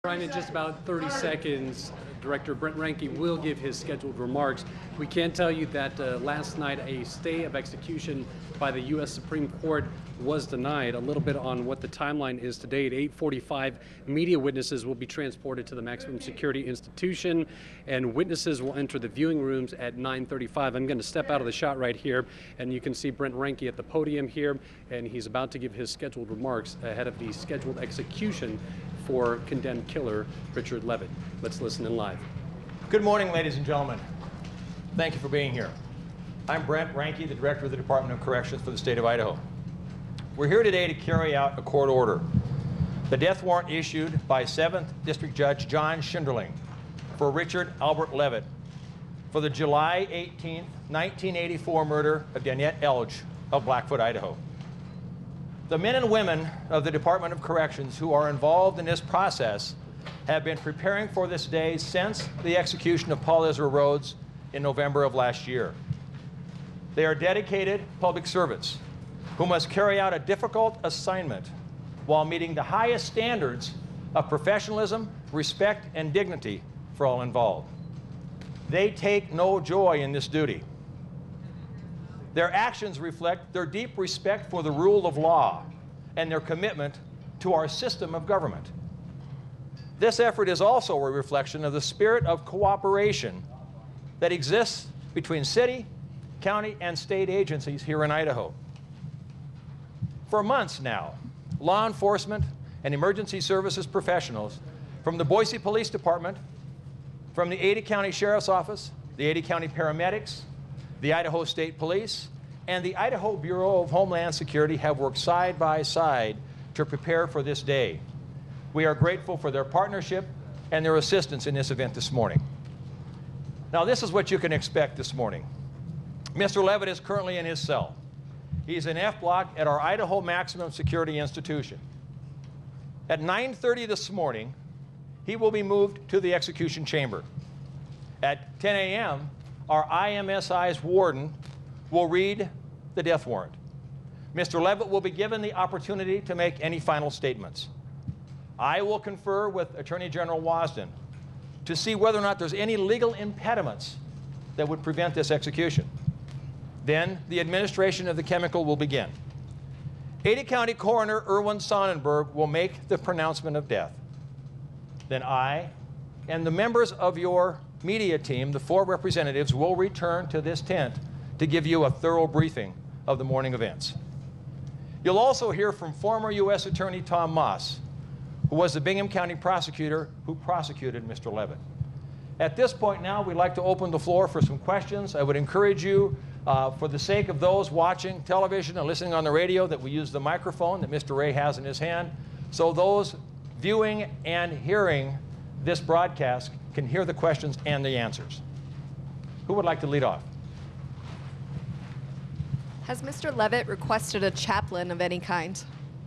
Brian, in just about 30 seconds, Director Brent Ranke will give his scheduled remarks. We can tell you that last night a stay of execution by the U.S. Supreme Court was denied. A little bit on what the timeline is today. At 8:45, media witnesses will be transported to the maximum security institution, and witnesses will enter the viewing rooms at 9:35. I'm going to step out of the shot right here, and you can see Brent Ranke at the podium here, and he's about to give his scheduled remarks ahead of the scheduled execution for condemned killer Richard Levitt. Let's listen in live. Good morning, ladies and gentlemen. Thank you for being here. I'm Brent Ranke, the Director of the Department of Corrections for the state of Idaho. We're here today to carry out a court order. The death warrant issued by 7th District Judge John Schinderling for Richard Albert Levitt for the July 18, 1984 murder of Danette Elge of Blackfoot, Idaho. The men and women of the Department of Corrections who are involved in this process have been preparing for this day since the execution of Paul Ezra Rhodes in November of last year. They are dedicated public servants who must carry out a difficult assignment while meeting the highest standards of professionalism, respect, and dignity for all involved. They take no joy in this duty. Their actions reflect their deep respect for the rule of law and their commitment to our system of government. This effort is also a reflection of the spirit of cooperation that exists between city, county, and state agencies here in Idaho. For months now, law enforcement and emergency services professionals from the Boise Police Department, from the Ada County Sheriff's Office, the Ada County Paramedics, the Idaho State Police, and the Idaho Bureau of Homeland Security have worked side by side to prepare for this day. We are grateful for their partnership and their assistance in this event this morning. Now, this is what you can expect this morning. Mr. Levitt is currently in his cell. He's in F block at our Idaho Maximum Security Institution. At 9:30 this morning, he will be moved to the execution chamber. At 10 a.m., our IMSI's warden will read the death warrant. Mr. Levitt will be given the opportunity to make any final statements. I will confer with Attorney General Wasden to see whether or not there's any legal impediments that would prevent this execution. Then the administration of the chemical will begin. Ada County Coroner Erwin Sonnenberg will make the pronouncement of death. Then I and the members of your media team, the 4 representatives, will return to this tent to give you a thorough briefing of the morning events. You'll also hear from former U.S. Attorney Tom Moss, who was the Bingham County prosecutor who prosecuted Mr. Levitt. At this point now, we'd like to open the floor for some questions. I would encourage you, for the sake of those watching television and listening on the radio, that we use the microphone that Mr. Ray has in his hand, so those viewing and hearing this broadcast can hear the questions and the answers. Who would like to lead off? Has Mr. Levitt requested a chaplain of any kind?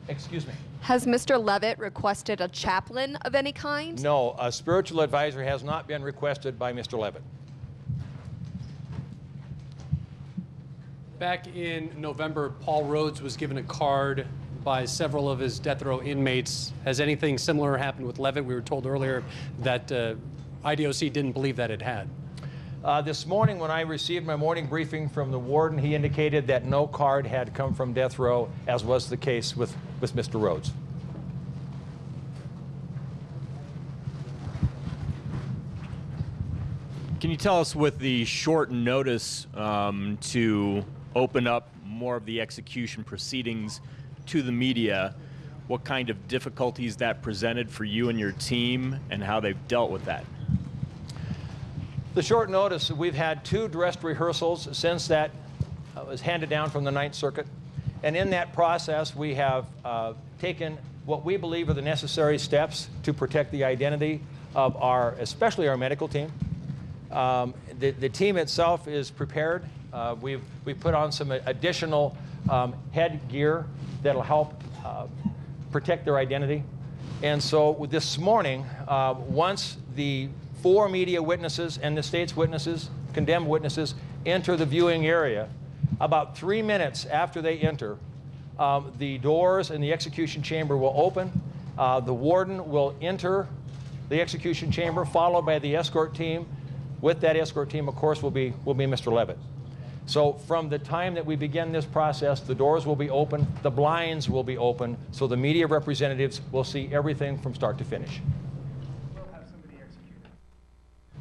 Excuse me? Has Mr. Levitt requested a chaplain of any kind? No, a spiritual advisor has not been requested by Mr. Levitt. Back in November, Paul Rhodes was given a card by several of his death row inmates. Has anything similar happened with Levitt? We were told earlier that IDOC didn't believe that it had. This morning, when I received my morning briefing from the warden, he indicated that no card had come from death row, as was the case with Mr. Rhodes. Can you tell us, with the short notice to open up more of the execution proceedings to the media, what kind of difficulties that presented for you and your team and how they've dealt with that? The short notice, we've had 2 dress rehearsals since that was handed down from the Ninth Circuit. And in that process, we have taken what we believe are the necessary steps to protect the identity of especially our medical team. The team itself is prepared. We've put on some additional headgear that'll help protect their identity. And so this morning, once the 4 media witnesses and the state's witnesses, condemned witnesses, enter the viewing area, about 3 minutes after they enter, the doors in the execution chamber will open. The warden will enter the execution chamber, followed by the escort team. With that escort team, of course, will be Mr. Levitt. So from the time that we begin this process, the doors will be open, the blinds will be open, so the media representatives will see everything from start to finish.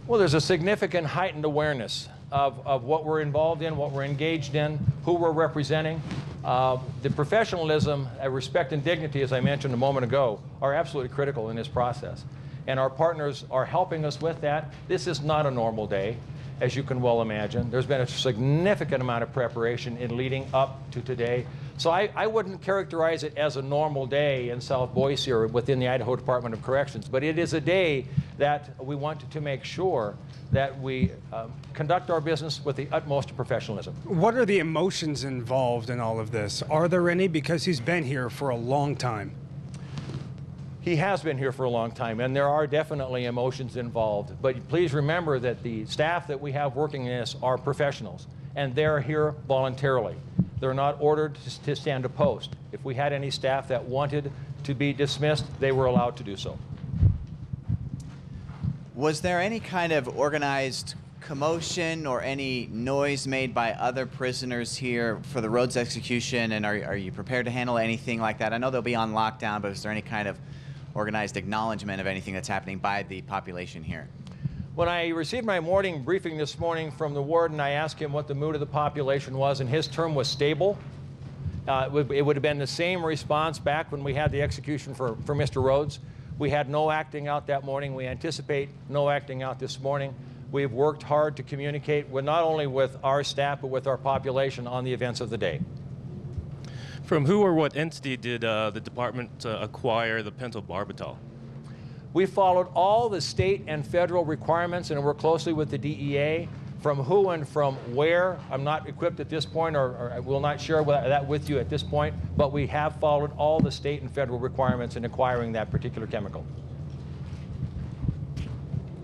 Well, there's a significant heightened awareness of what we're involved in, what we're engaged in, who we're representing. The professionalism, respect, and dignity, as I mentioned a moment ago, are absolutely critical in this process. And our partners are helping us with that. This is not a normal day, as you can well imagine. There's been a significant amount of preparation in leading up to today. So I wouldn't characterize it as a normal day in South Boise or within the Idaho Department of Corrections, but it is a day that we want to make sure that we conduct our business with the utmost professionalism. What are the emotions involved in all of this? Are there any? Because he's been here for a long time. He has been here for a long time, and there are definitely emotions involved. But please remember that the staff that we have working in this are professionals, and they're here voluntarily. They're not ordered to stand a post. If we had any staff that wanted to be dismissed, they were allowed to do so. Was there any kind of organized commotion or any noise made by other prisoners here for the Rhodes execution, and are you prepared to handle anything like that? I know they'll be on lockdown, but is there any kind of organized acknowledgement of anything that's happening by the population here? When I received my morning briefing this morning from the warden, I asked him what the mood of the population was, and his term was stable. It would have been the same response back when we had the execution for Mr. Rhodes. We had no acting out that morning. We anticipate no acting out this morning. We've worked hard to communicate not only with our staff, but with our population on the events of the day. From who or what entity did the department acquire the pentobarbital? We followed all the state and federal requirements and worked closely with the DEA. From who and from where, I'm not equipped at this point, or I will not share that with you at this point, but we have followed all the state and federal requirements in acquiring that particular chemical.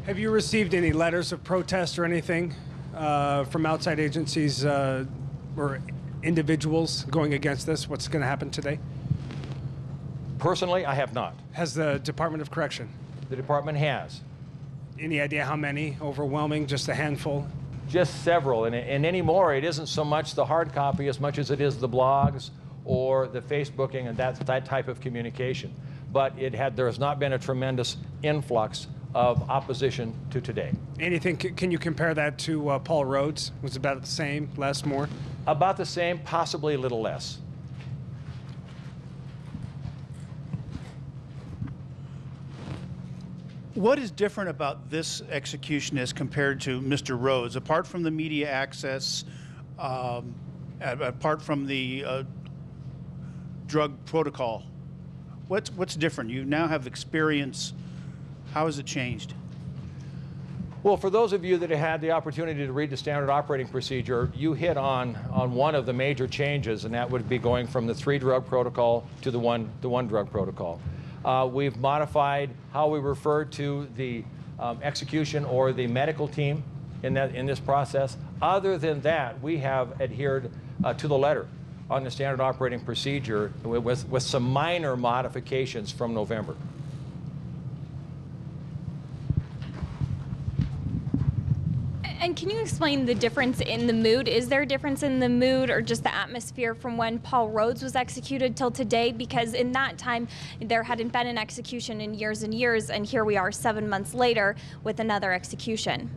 Have you received any letters of protest or anything from outside agencies or individuals going against this? What's going to happen today? Personally, I have not. Has the Department of Correction? The department has. Any idea how many? Overwhelming? Just a handful? Just several, and anymore it isn't so much the hard copy as much as it is the blogs or the Facebooking and that type of communication. But there has not been a tremendous influx of opposition to today. Anything? Can you compare that to Paul Rhodes? Was it about the same, less, more? About the same, possibly a little less. What is different about this execution as compared to Mr. Rhodes, apart from the media access, apart from the drug protocol? What's different? You now have experience. How has it changed? Well, for those of you that have had the opportunity to read the standard operating procedure, you hit on one of the major changes, and that would be going from the 3-drug protocol to the one drug protocol. We've modified how we refer to the execution or the medical team in this process. Other than that, we have adhered to the letter on the standard operating procedure with some minor modifications from November. And can you explain the difference in the mood? Is there a difference in the mood or just the atmosphere from when Paul Rhodes was executed till today? Because in that time, there hadn't been an execution in years and years, and here we are 7 months later with another execution.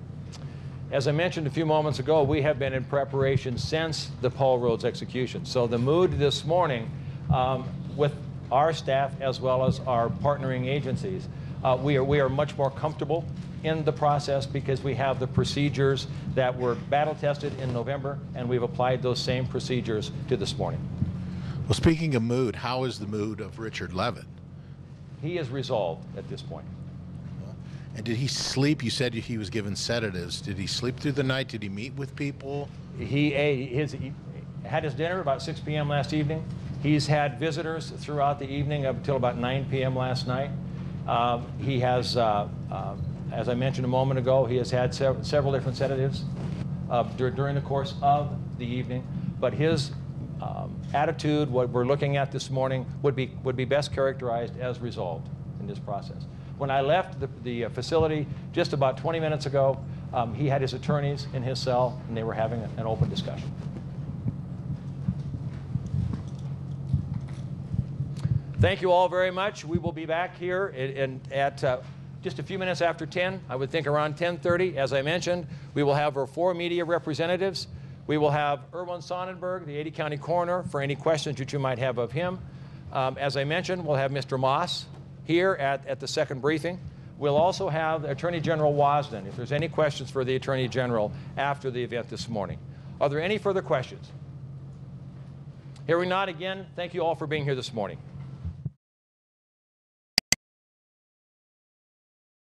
As I mentioned a few moments ago, we have been in preparation since the Paul Rhodes execution. So the mood this morning with our staff as well as our partnering agencies, we are much more comfortable in the process because we have the procedures that were battle tested in November, and we've applied those same procedures to this morning. Well, speaking of mood, how is the mood of Richard Levitt? He is resolved at this point. And did he sleep? You said he was given sedatives. Did he sleep through the night? Did he meet with people? He had his dinner about 6 p.m. last evening. He's had visitors throughout the evening up until about 9 p.m. last night. He has as I mentioned a moment ago, he has had several different sedatives during the course of the evening. But his attitude, what we're looking at this morning, would be best characterized as resolved in this process. When I left the facility just about 20 minutes ago, he had his attorneys in his cell, and they were having an open discussion. Thank you all very much. We will be back here at just a few minutes after 10. I would think around 10:30. As I mentioned, we will have our 4 media representatives. We will have Erwin Sonnenberg, the 80 County Coroner, for any questions that you might have of him. As I mentioned, we'll have Mr. Moss here at the second briefing. We'll also have Attorney General Wasden, if there's any questions for the Attorney General after the event this morning. Are there any further questions? Hearing none, again, thank you all for being here this morning.